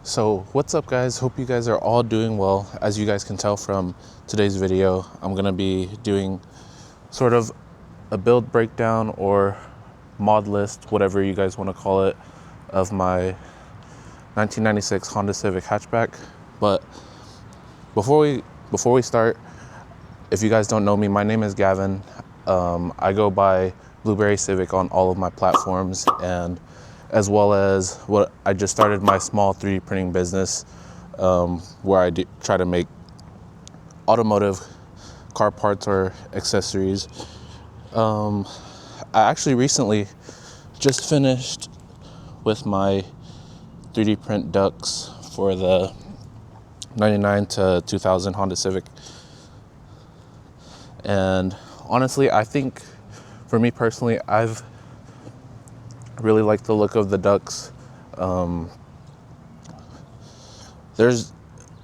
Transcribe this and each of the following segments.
So what's up, guys? Hope you guys are all doing well. As you guys can tell from today's video, I'm gonna be doing sort of a build breakdown or mod list, whatever you guys want to call it, of my 1996 Honda Civic Hatchback. But before we start, if you guys don't know me, my name is Gavin. I go by Blueeberrycivic on all of my platforms, and as well as what I just started my small 3D printing business, where I try to make automotive car parts or accessories. I actually recently just finished with my 3D print ducts for the 99 to 2000 Honda Civic. And honestly, I think for me personally, I've really liked the look of the ducts. There's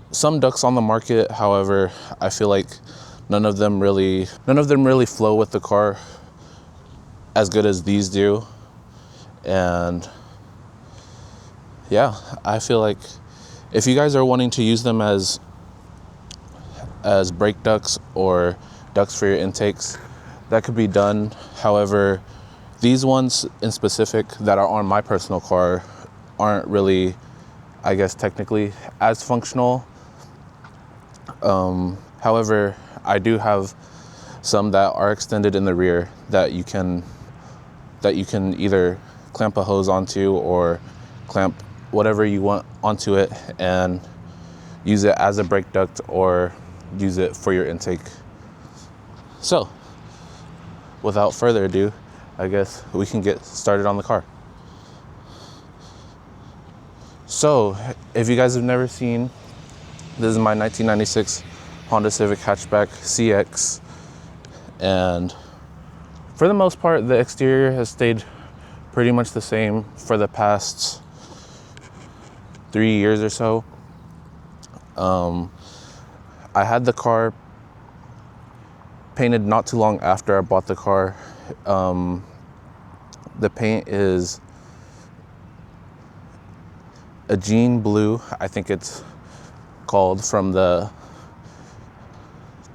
some ducts on the market, however, I feel like none of them really flow with the car as good as these do. And yeah, I feel like if you guys are wanting to use them as brake ducts or ducts for your intakes, that could be done. However, these ones in specific that are on my personal car aren't really, I guess, technically as functional. However, I do have some that are extended in the rear that you can either clamp a hose onto or clamp whatever you want onto it and use it as a brake duct or use it for your intake. So, without further ado, I guess we can get started on the car. So, if you guys have never seen, this is my 1996 Honda Civic Hatchback CX, and for the most part, the exterior has stayed pretty much the same for the past 3 years or so. I had the car painted not too long after I bought the car. The paint is a jean blue, I think it's called, from the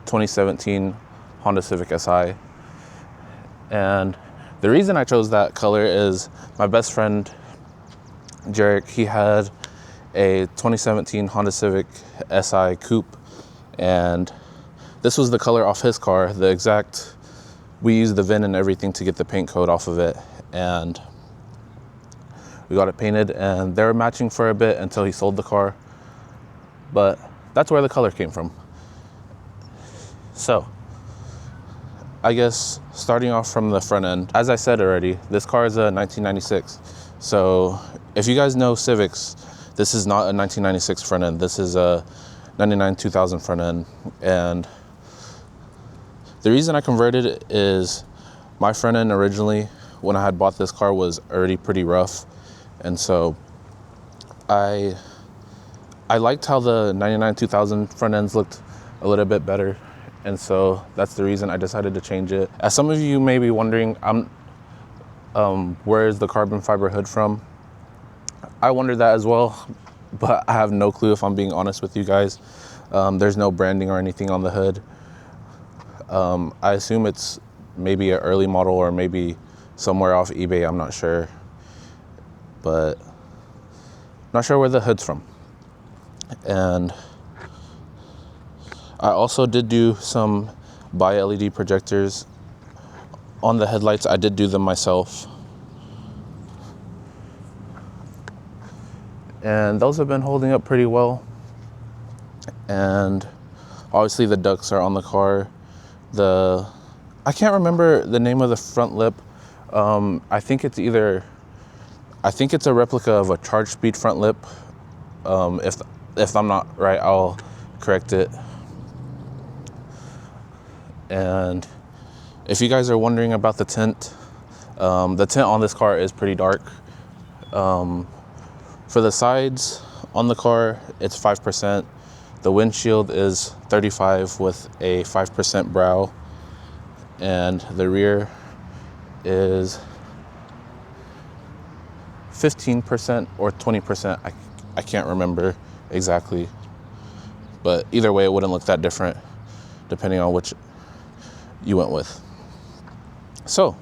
2017 Honda Civic Si. And the reason I chose that color is my best friend Jarek, he had a 2017 Honda Civic Si coupe, and this was the color off his car, the exact, we used the VIN and everything to get the paint coat off of it, and we got it painted, and they were matching for a bit until he sold the car. But that's where the color came from. So, I guess starting off from the front end, as I said already, this car is a 1996. So, if you guys know Civics, this is not a 1996 front end. This is a 99 2000 front end. And the reason I converted it is my front end originally, when I had bought this car, was already pretty rough. And so I liked how the 99 2000 front ends looked a little bit better. And so that's the reason I decided to change it. As some of you may be wondering, where is the carbon fiber hood from? I wondered that as well, but I have no clue, if I'm being honest with you guys. There's no branding or anything on the hood. I assume it's maybe an early model or maybe somewhere off eBay, I'm not sure. But not sure where the hood's from. And I also did do some bi-LED projectors on the headlights. I did do them myself. And those have been holding up pretty well. And obviously the ducts are on the car. I can't remember the name of the front lip. I think it's a replica of a charge speed front lip. If I'm not right, I'll correct it. And if you guys are wondering about the tint on this car is pretty dark. For the sides on the car, it's 5%. The windshield is 35 with a 5% brow. And the rear is 15% or 20%. I can't remember exactly, but either way, it wouldn't look that different depending on which you went with. So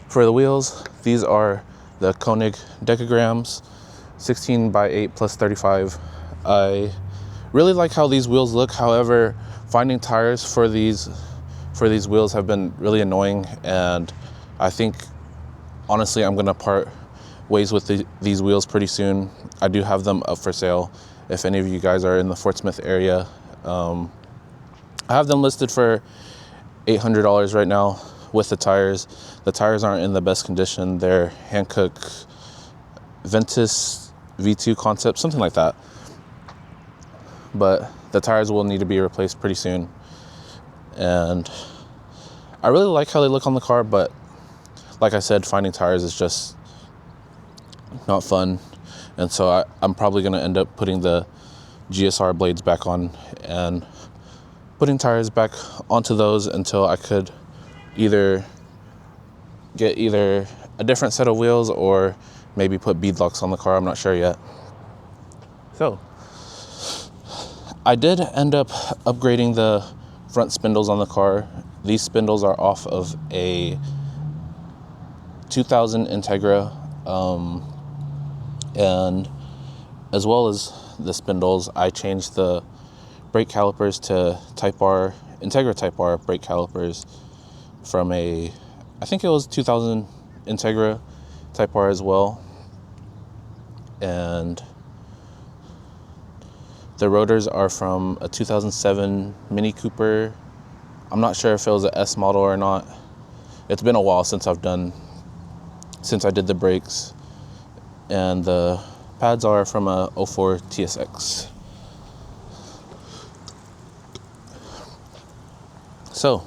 for the wheels, these are the Koenig Decagrams, 16 by 8 plus 35. I really like how these wheels look. However, finding tires for these wheels have been really annoying, and I think honestly I'm gonna part ways with these wheels pretty soon. I do have them up for sale if any of you guys are in the Fort Smith area. I have them listed for $800 right now with the tires. The tires aren't in the best condition. They're Hankook Ventus V2 concept, something like that. But the tires will need to be replaced pretty soon. And I really like how they look on the car, but like I said, finding tires is just not fun. And so I'm probably going to end up putting the GSR blades back on and putting tires back onto those until I could either get a different set of wheels or maybe put bead locks on the car. I'm not sure yet. So I did end up upgrading the front spindles on the car. These spindles are off of a 2000 Integra, and as well as the spindles, I changed the brake calipers to Type R, Integra Type R brake calipers from I think it was 2000 Integra Type R as well. And the rotors are from a 2007 Mini Cooper. I'm not sure if it was an S model or not. It's been a while since I did the brakes. And the pads are from a 04 TSX. So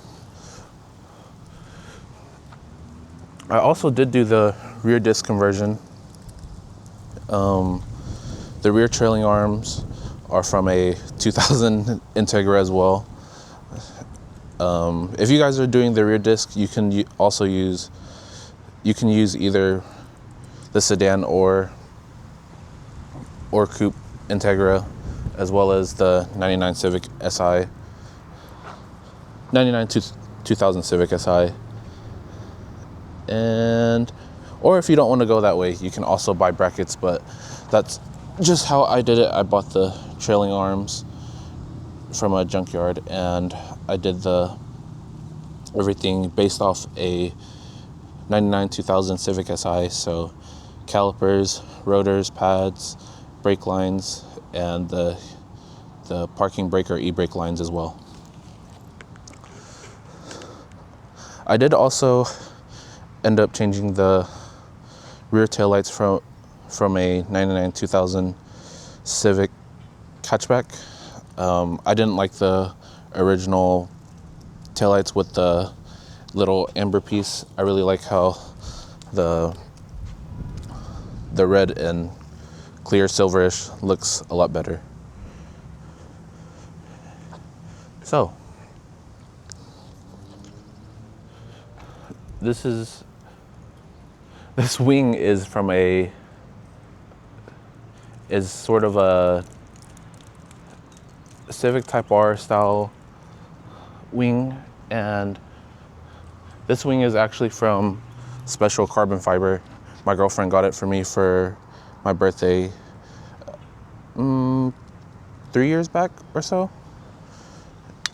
I also did do the rear disc conversion. The rear trailing arms are from a 2000 Integra as well. If you guys are doing the rear disc, you can also use either the sedan or coupe Integra, as well as the 99 Civic SI, 2000 Civic SI. Or if you don't want to go that way, you can also buy brackets, but that's just how I did it. I bought the trailing arms from a junkyard, and I did everything based off a 99 2000 Civic SI. So calipers, rotors, pads, brake lines, and the parking brake or e-brake lines as well. I did also end up changing the rear taillights from a 99 2000 Civic Hatchback. I didn't like the original taillights with the little amber piece. I really like how the red and clear silverish looks a lot better. So this wing is sort of a Civic Type R style wing, and this wing is actually from special carbon fiber. My girlfriend got it for me for my birthday 3 years back or so,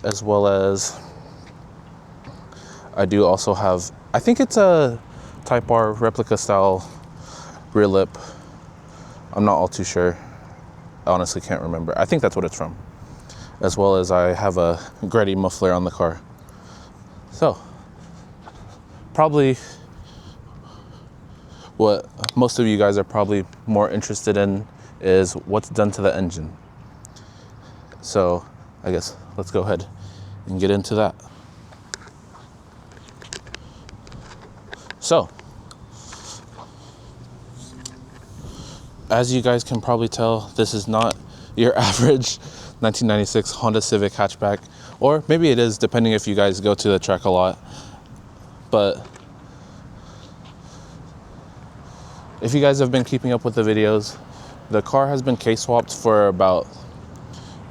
as well as I do also have, I think it's a Type R replica style rear lip. I'm not all too sure. I honestly can't remember. I think that's what it's from. As well as I have a Gretty muffler on the car. So, probably what most of you guys are probably more interested in is what's done to the engine. So, I guess let's go ahead and get into that. So, as you guys can probably tell, this is not your average 1996 Honda Civic hatchback, or maybe it is, depending if you guys go to the track a lot. But if you guys have been keeping up with the videos, The car has been K-swapped for about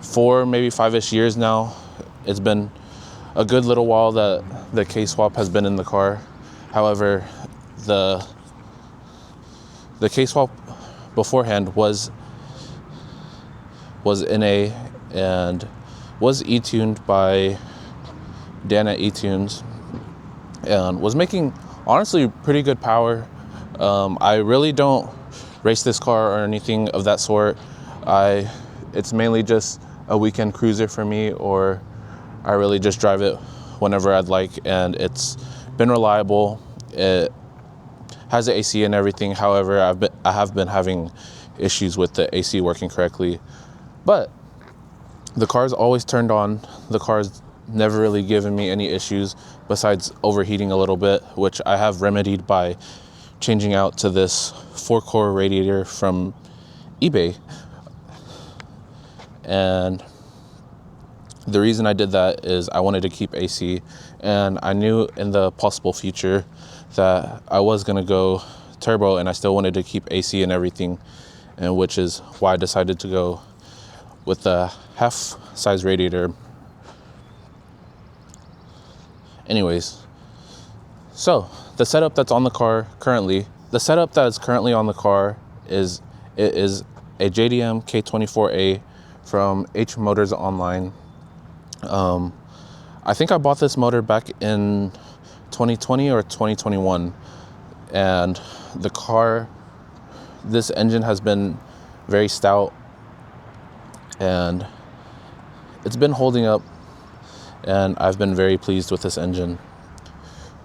4, maybe 5-ish years now. It's been a good little while that the K-swap has been in the car. However, the K-swap beforehand was NA and was E-tuned by Dan at E-Tunes and was making honestly pretty good power. I really don't race this car or anything of that sort. It's mainly just a weekend cruiser for me, or I really just drive it whenever I'd like, and it's been reliable. It has the AC and everything. However, I have been having issues with the AC working correctly, but the car's always turned on. The car's never really given me any issues besides overheating a little bit, which I have remedied by changing out to this 4-core radiator from eBay. And the reason I did that is I wanted to keep AC, and I knew in the possible future that I was going to go turbo, and I still wanted to keep AC and everything, and which is why I decided to go with the half-size radiator. Anyways, so the setup that's on the car currently, on the car is a JDM K24A from H Motors Online. I think I bought this motor back in 2020 or 2021, and this engine has been very stout, and it's been holding up, and I've been very pleased with this engine.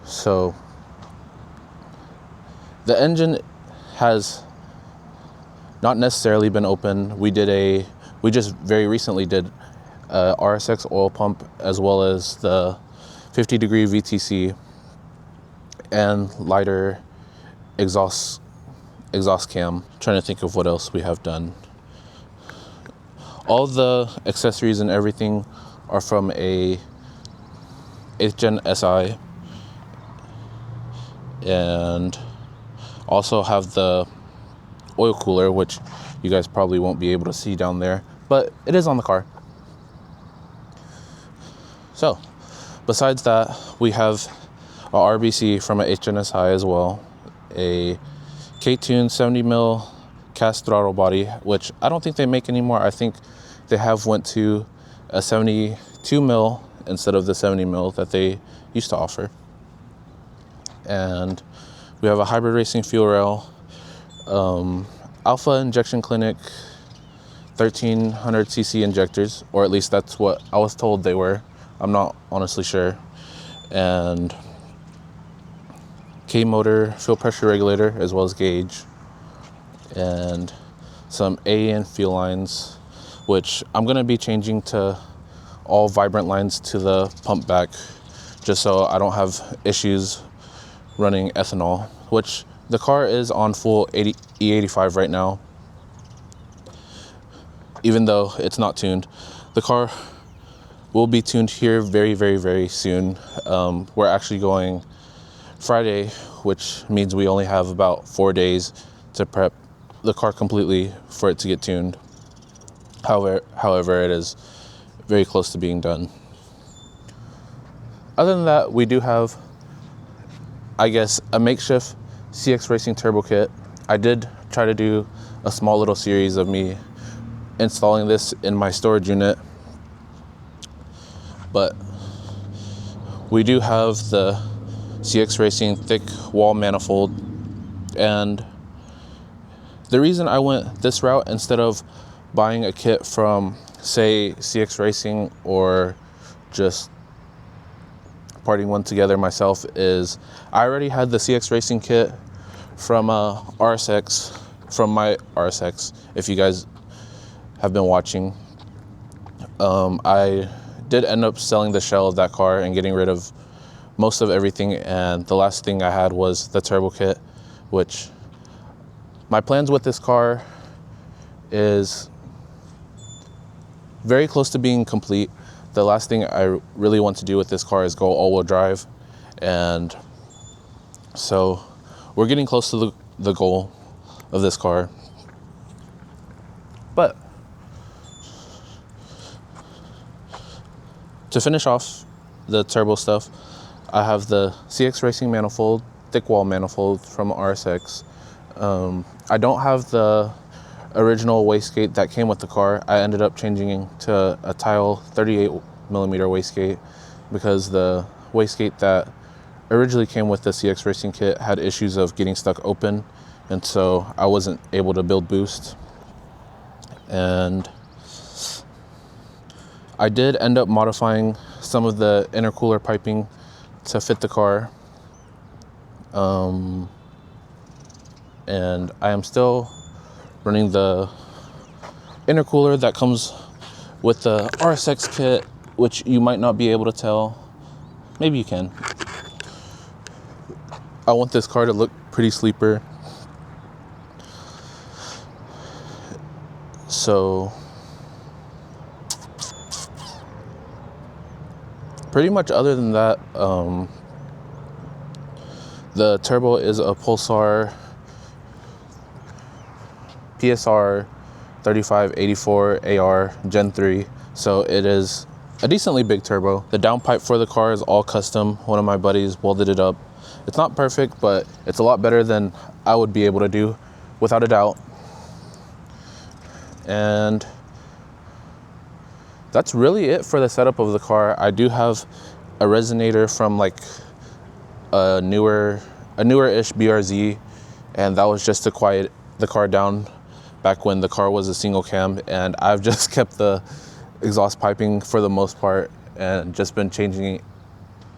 So the engine has not necessarily been open. We just very recently did a RSX oil pump, as well as the 50-degree VTC and lighter exhaust cam. Trying to think of what else we have done. All the accessories and everything are from a 8th Gen SI, and also have the oil cooler, which you guys probably won't be able to see down there, but it is on the car. So besides that, we have a RBC from an 8th Gen SI as well, a K-Tune 70mm cast throttle body, which I don't think they make anymore. I think they have went to a 72mm instead of the 70mm that they used to offer. And we have a hybrid racing fuel rail, Alpha Injection Clinic 1300cc injectors, or at least that's what I was told they were. I'm not honestly sure. And K-motor fuel pressure regulator, as well as gauge, and some AN fuel lines, which I'm going to be changing to all vibrant lines to the pump back, just so I don't have issues running ethanol, which the car is on full E85 right now. Even though it's not tuned, the car will be tuned here very, very, very soon. We're actually going Friday, which means we only have about 4 days to prep the car completely for it to get tuned. However, it is very close to being done. Other than that, we do have, I guess, a makeshift CX Racing turbo kit. I did try to do a small little series of me installing this in my storage unit, but we do have the CX Racing thick wall manifold, and the reason I went this route instead of buying a kit from, say, CX Racing or just parting one together myself is I already had the CX Racing kit from my RSX. If you guys have been watching, I did end up selling the shell of that car and getting rid of most of everything, and the last thing I had was the turbo kit, which my plans with this car is very close to being complete. The last thing I really want to do with this car is go all-wheel drive, and so we're getting close to the goal of this car. to finish off the turbo stuff, I have the CX Racing manifold, thick wall manifold from RSX. I don't have the original wastegate that came with the car. I ended up changing to a tile 38 millimeter wastegate because the wastegate that originally came with the CX Racing kit had issues of getting stuck open, and so I wasn't able to build boost. And I did end up modifying some of the intercooler piping to fit the car. And I am still running the intercooler that comes with the RSX kit, which you might not be able to tell. Maybe you can. I want this car to look pretty sleeper. So pretty much other than that, the turbo is a Pulsar PSR 3584 AR Gen 3, so it is a decently big turbo. The downpipe for the car is all custom. One of my buddies welded it up. It's not perfect, but it's a lot better than I would be able to do, without a doubt. And that's really it for the setup of the car. I do have a resonator from like a newer-ish BRZ, and that was just to quiet the car down back when the car was a single cam, and I've just kept the exhaust piping for the most part and just been changing it.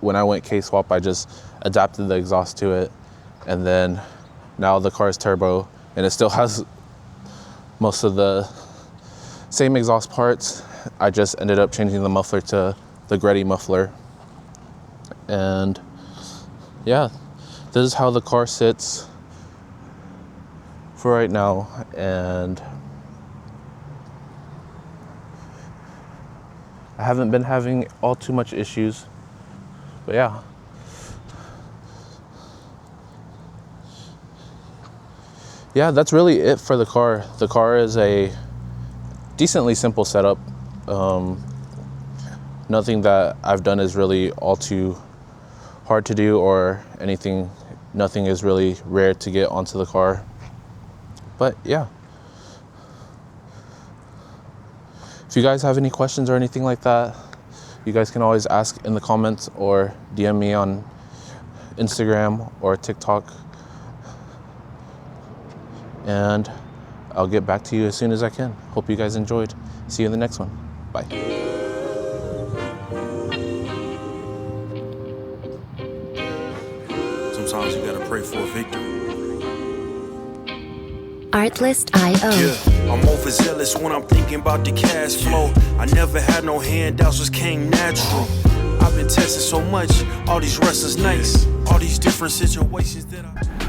When I went K-swap, I just adapted the exhaust to it, and then now the car is turbo and it still has most of the same exhaust parts. I just ended up changing the muffler to the Gretty muffler. And yeah, this is how the car sits for right now, and I haven't been having all too much issues, but yeah. Yeah, that's really it for the car. The car is a decently simple setup. Nothing that I've done is really all too hard to do or anything. Nothing is really rare to get onto the car. But yeah. If you guys have any questions or anything like that, you guys can always ask in the comments or DM me on Instagram or TikTok. And I'll get back to you as soon as I can. Hope you guys enjoyed. See you in the next one. Bye. Sometimes you gotta pray for a victory. Artlist.io. Yeah, I'm overzealous when I'm thinking about the cash flow. I never had no handouts, just came natural. I've been testing so much, all these restless nights, all these different situations that I...